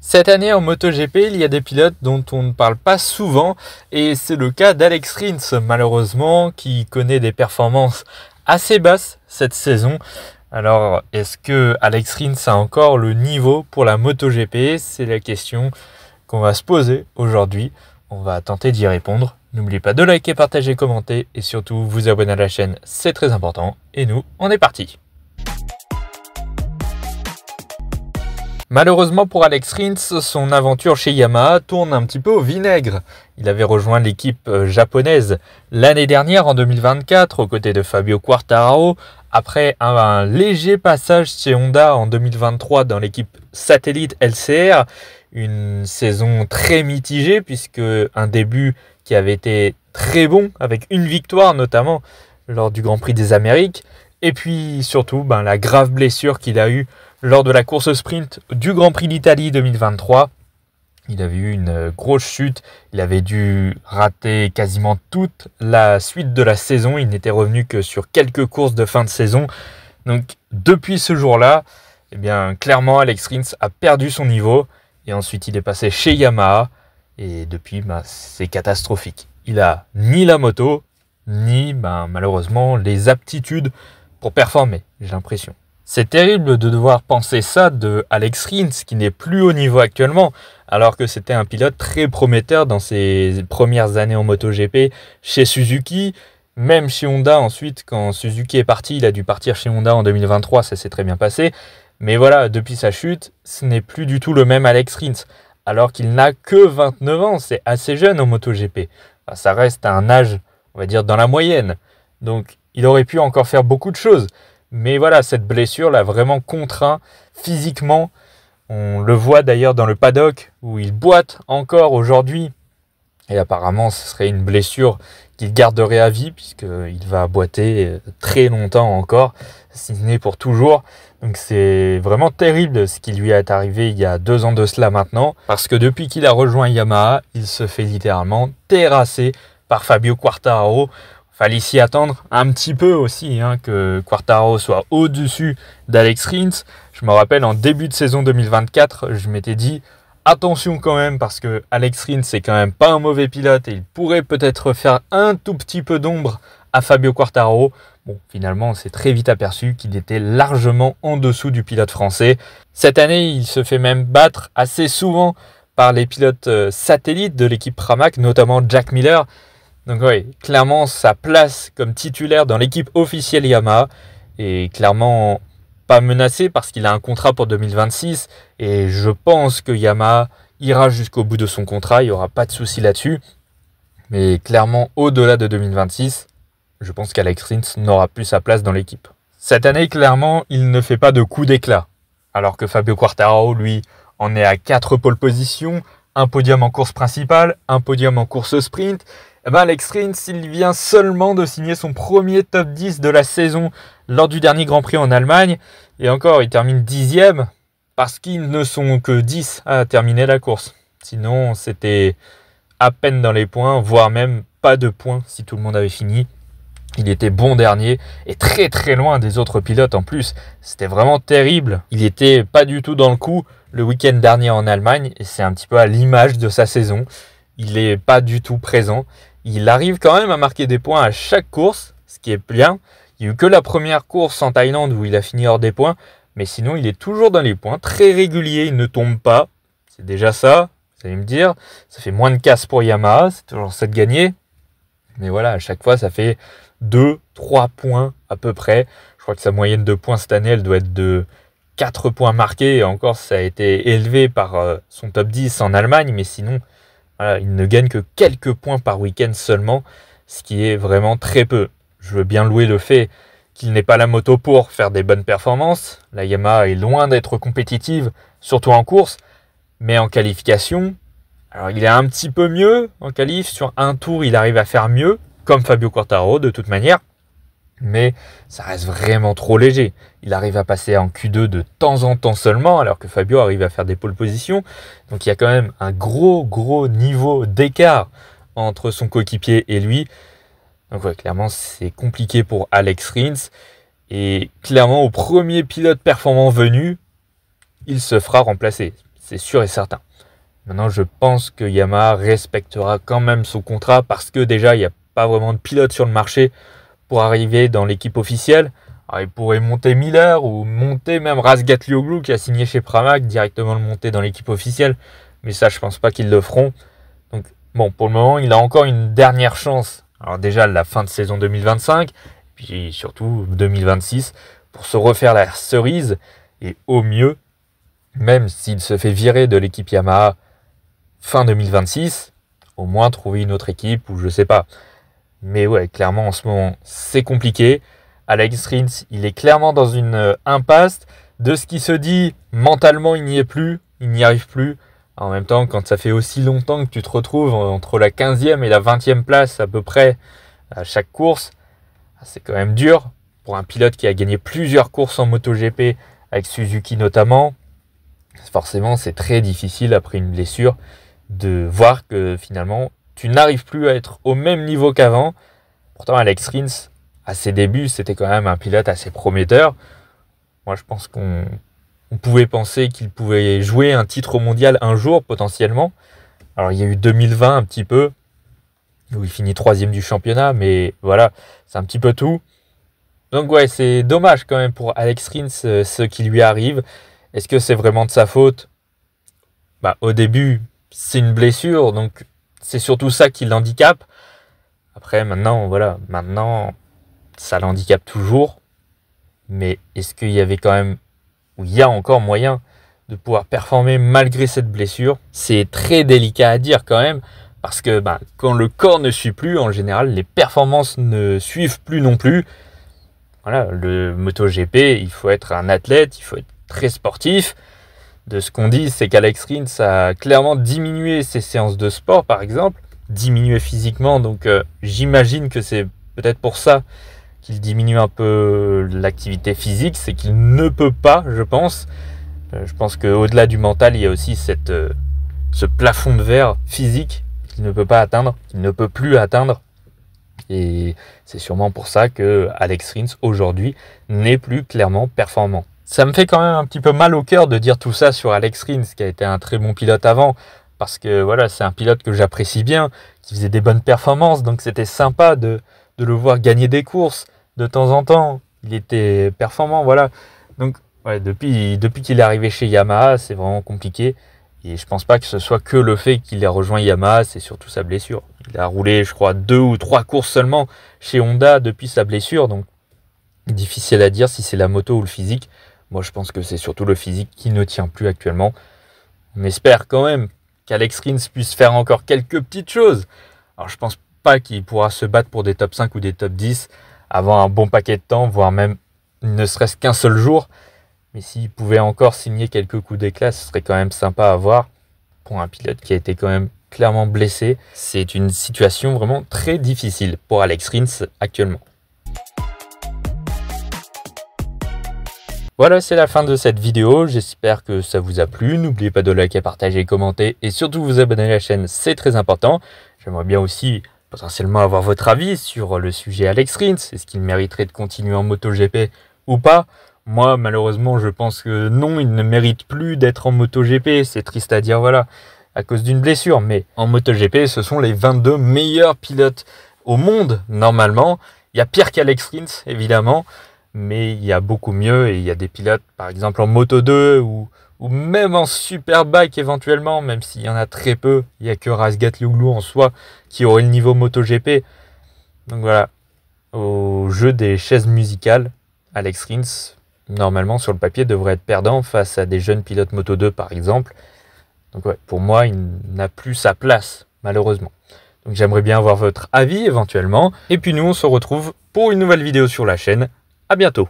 Cette année en MotoGP, il y a des pilotes dont on ne parle pas souvent et c'est le cas d'Alex Rins malheureusement qui connaît des performances assez basses cette saison. Alors est-ce que Alex Rins a encore le niveau pour la MotoGP? C'est la question qu'on va se poser aujourd'hui. On va tenter d'y répondre. N'oubliez pas de liker, partager, commenter et surtout vous abonner à la chaîne, c'est très important. Et nous, on est parti. Malheureusement pour Alex Rins, son aventure chez Yamaha tourne un petit peu au vinaigre. Il avait rejoint l'équipe japonaise l'année dernière en 2024 aux côtés de Fabio Quartararo après un léger passage chez Honda en 2023 dans l'équipe satellite LCR. Une saison très mitigée puisque un début qui avait été très bon avec une victoire notamment lors du Grand Prix des Amériques et puis surtout la grave blessure qu'il a eue lors de la course sprint du Grand Prix d'Italie 2023. Il avait eu une grosse chute, il avait dû rater quasiment toute la suite de la saison, il n'était revenu que sur quelques courses de fin de saison. Donc depuis ce jour-là, clairement Alex Rins a perdu son niveau et ensuite il est passé chez Yamaha et depuis c'est catastrophique. Il a ni la moto, ni malheureusement les aptitudes pour performer, j'ai l'impression. C'est terrible de devoir penser ça de Alex Rins qui n'est plus au niveau actuellement alors que c'était un pilote très prometteur dans ses premières années en MotoGP chez Suzuki, même chez Honda ensuite quand Suzuki est parti, il a dû partir chez Honda en 2023, ça s'est très bien passé. Mais voilà, depuis sa chute, ce n'est plus du tout le même Alex Rins alors qu'il n'a que 29 ans, c'est assez jeune en MotoGP. Ça reste à un âge, on va dire, dans la moyenne. Donc il aurait pu encore faire beaucoup de choses. Mais voilà, cette blessure l'a vraiment contraint physiquement. On le voit d'ailleurs dans le paddock où il boite encore aujourd'hui. Et apparemment, ce serait une blessure qu'il garderait à vie puisqu'il va boiter très longtemps encore, si ce n'est pour toujours. Donc c'est vraiment terrible ce qui lui est arrivé il y a 2 ans de cela maintenant. Parce que depuis qu'il a rejoint Yamaha, il se fait littéralement terrasser par Fabio Quartararo. Fallait s'y attendre un petit peu aussi que Quartararo soit au-dessus d'Alex Rins. Je me rappelle en début de saison 2024, je m'étais dit attention quand même parce que Alex Rins c'est quand même pas un mauvais pilote et il pourrait peut-être faire un tout petit peu d'ombre à Fabio Quartararo. Bon, finalement, on s'est très vite aperçu qu'il était largement en dessous du pilote français. Cette année, il se fait même battre assez souvent par les pilotes satellites de l'équipe Pramac, notamment Jack Miller. Donc oui, clairement sa place comme titulaire dans l'équipe officielle Yamaha est clairement pas menacée parce qu'il a un contrat pour 2026 et je pense que Yamaha ira jusqu'au bout de son contrat, il n'y aura pas de souci là-dessus. Mais clairement au-delà de 2026, je pense qu'Alex Rins n'aura plus sa place dans l'équipe. Cette année, clairement, il ne fait pas de coup d'éclat. Alors que Fabio Quartararo, lui, en est à 4 pole positions, un podium en course principale, un podium en course sprint. Alex Rins, il vient seulement de signer son premier top 10 de la saison lors du dernier Grand Prix en Allemagne. Et encore, il termine 10e parce qu'ils ne sont que 10 à terminer la course. Sinon, c'était à peine dans les points, voire même pas de points si tout le monde avait fini. Il était bon dernier et très très loin des autres pilotes en plus. C'était vraiment terrible. Il était pas du tout dans le coup le week-end dernier en Allemagne et c'est un petit peu à l'image de sa saison. Il n'est pas du tout présent. Il arrive quand même à marquer des points à chaque course, ce qui est bien. Il n'y a eu que la première course en Thaïlande où il a fini hors des points. Mais sinon, il est toujours dans les points, très régulier, il ne tombe pas. C'est déjà ça, vous allez me dire. Ça fait moins de casse pour Yamaha, c'est toujours ça de gagner. Mais voilà, à chaque fois, ça fait 2-3 points à peu près. Je crois que sa moyenne de points cette année, elle doit être de 4 points marqués. Et encore, ça a été élevé par son top 10 en Allemagne. Mais sinon, voilà, il ne gagne que quelques points par week-end seulement, ce qui est vraiment très peu. Je veux bien louer le fait qu'il n'ait pas la moto pour faire des bonnes performances. La Yamaha est loin d'être compétitive, surtout en course, mais en qualification, alors il est un petit peu mieux en qualif. Sur un tour, il arrive à faire mieux, comme Fabio Quartararo de toute manière, mais ça reste vraiment trop léger. Il arrive à passer en Q2 de temps en temps seulement, alors que Fabio arrive à faire des pole positions. Donc il y a quand même un gros niveau d'écart entre son coéquipier et lui. Donc ouais, clairement, c'est compliqué pour Alex Rins. Et clairement, au premier pilote performant venu, il se fera remplacer. c'est sûr et certain. Maintenant, je pense que Yamaha respectera quand même son contrat parce que déjà, il n'y a pas vraiment de pilote sur le marché pour arriver dans l'équipe officielle. Alors, il pourrait monter Miller ou monter même Razgatlioglu qui a signé chez Pramac, directement le monter dans l'équipe officielle. Mais ça, je pense pas qu'ils le feront. Donc, bon, pour le moment, il a encore une dernière chance. Alors déjà, la fin de saison 2025, puis surtout 2026, pour se refaire la cerise. Et au mieux, même s'il se fait virer de l'équipe Yamaha fin 2026, au moins trouver une autre équipe ou je sais pas. Mais ouais, clairement, en ce moment, c'est compliqué. Alex Rins, il est clairement dans une impasse. De ce qui se dit, mentalement, il n'y est plus, il n'y arrive plus. En même temps, quand ça fait aussi longtemps que tu te retrouves entre la 15e et la 20e place à peu près à chaque course, c'est quand même dur pour un pilote qui a gagné plusieurs courses en MotoGP, avec Suzuki notamment. Forcément, c'est très difficile après une blessure de voir que finalement, tu n'arrives plus à être au même niveau qu'avant. Pourtant, Alex Rins, à ses débuts, c'était quand même un pilote assez prometteur. Moi, je pense qu'on pouvait penser qu'il pouvait jouer un titre mondial un jour, potentiellement. Alors, il y a eu 2020 un petit peu, où il finit 3e du championnat, mais voilà, c'est un petit peu tout. Donc ouais, c'est dommage quand même pour Alex Rins, ce qui lui arrive. Est-ce que c'est vraiment de sa faute? Au début, c'est une blessure, donc c'est surtout ça qui l'handicape. Après, maintenant, ça l'handicape toujours. Mais est-ce qu'il y avait quand même, ou il y a encore moyen de pouvoir performer malgré cette blessure? C'est très délicat à dire quand même, parce que quand le corps ne suit plus, en général, les performances ne suivent plus non plus. Voilà, le MotoGP, il faut être un athlète, il faut être très sportif. De ce qu'on dit, c'est qu'Alex Rins a clairement diminué ses séances de sport, par exemple, diminué physiquement. Donc, j'imagine que c'est peut-être pour ça qu'il diminue un peu l'activité physique. C'est qu'il ne peut pas, je pense. Je pense qu'au-delà du mental, il y a aussi ce plafond de verre physique qu'il ne peut pas atteindre, qu'il ne peut plus atteindre. Et c'est sûrement pour ça que Alex Rins, aujourd'hui, n'est plus clairement performant. Ça me fait quand même un petit peu mal au cœur de dire tout ça sur Alex Rins, qui a été un très bon pilote avant, parce que voilà, c'est un pilote que j'apprécie bien, qui faisait des bonnes performances, donc c'était sympa de le voir gagner des courses de temps en temps. Il était performant, voilà. Donc ouais, depuis qu'il est arrivé chez Yamaha, c'est vraiment compliqué. Et je pense pas que ce soit que le fait qu'il ait rejoint Yamaha, c'est surtout sa blessure. Il a roulé, je crois, 2 ou 3 courses seulement chez Honda depuis sa blessure, donc difficile à dire si c'est la moto ou le physique. Moi, je pense que c'est surtout le physique qui ne tient plus actuellement. On espère quand même qu'Alex Rins puisse faire encore quelques petites choses. Alors, je pense pas qu'il pourra se battre pour des top 5 ou des top 10 avant un bon paquet de temps, voire même ne serait-ce qu'un seul jour. Mais s'il pouvait encore signer quelques coups d'éclat, ce serait quand même sympa à voir pour un pilote qui a été quand même clairement blessé. C'est une situation vraiment très difficile pour Alex Rins actuellement. Voilà, c'est la fin de cette vidéo. J'espère que ça vous a plu. N'oubliez pas de liker, partager, commenter et surtout vous abonner à la chaîne, c'est très important. J'aimerais bien aussi potentiellement avoir votre avis sur le sujet Alex Rins. Est-ce qu'il mériterait de continuer en MotoGP ou pas? Moi, malheureusement, je pense que non, il ne mérite plus d'être en MotoGP. C'est triste à dire, voilà, à cause d'une blessure. Mais en MotoGP, ce sont les 22 meilleurs pilotes au monde, normalement. Il y a pire qu'Alex Rins, évidemment. Mais il y a beaucoup mieux et il y a des pilotes, par exemple en Moto 2 ou même en Superbike éventuellement, même s'il y en a très peu. Il n'y a que Razgatlioglu en soi qui aurait le niveau MotoGP. Donc voilà, au jeu des chaises musicales, Alex Rins, normalement sur le papier, devrait être perdant face à des jeunes pilotes Moto 2 par exemple. Donc ouais, pour moi, il n'a plus sa place, malheureusement. Donc j'aimerais bien avoir votre avis éventuellement. Et puis nous, on se retrouve pour une nouvelle vidéo sur la chaîne. À bientôt.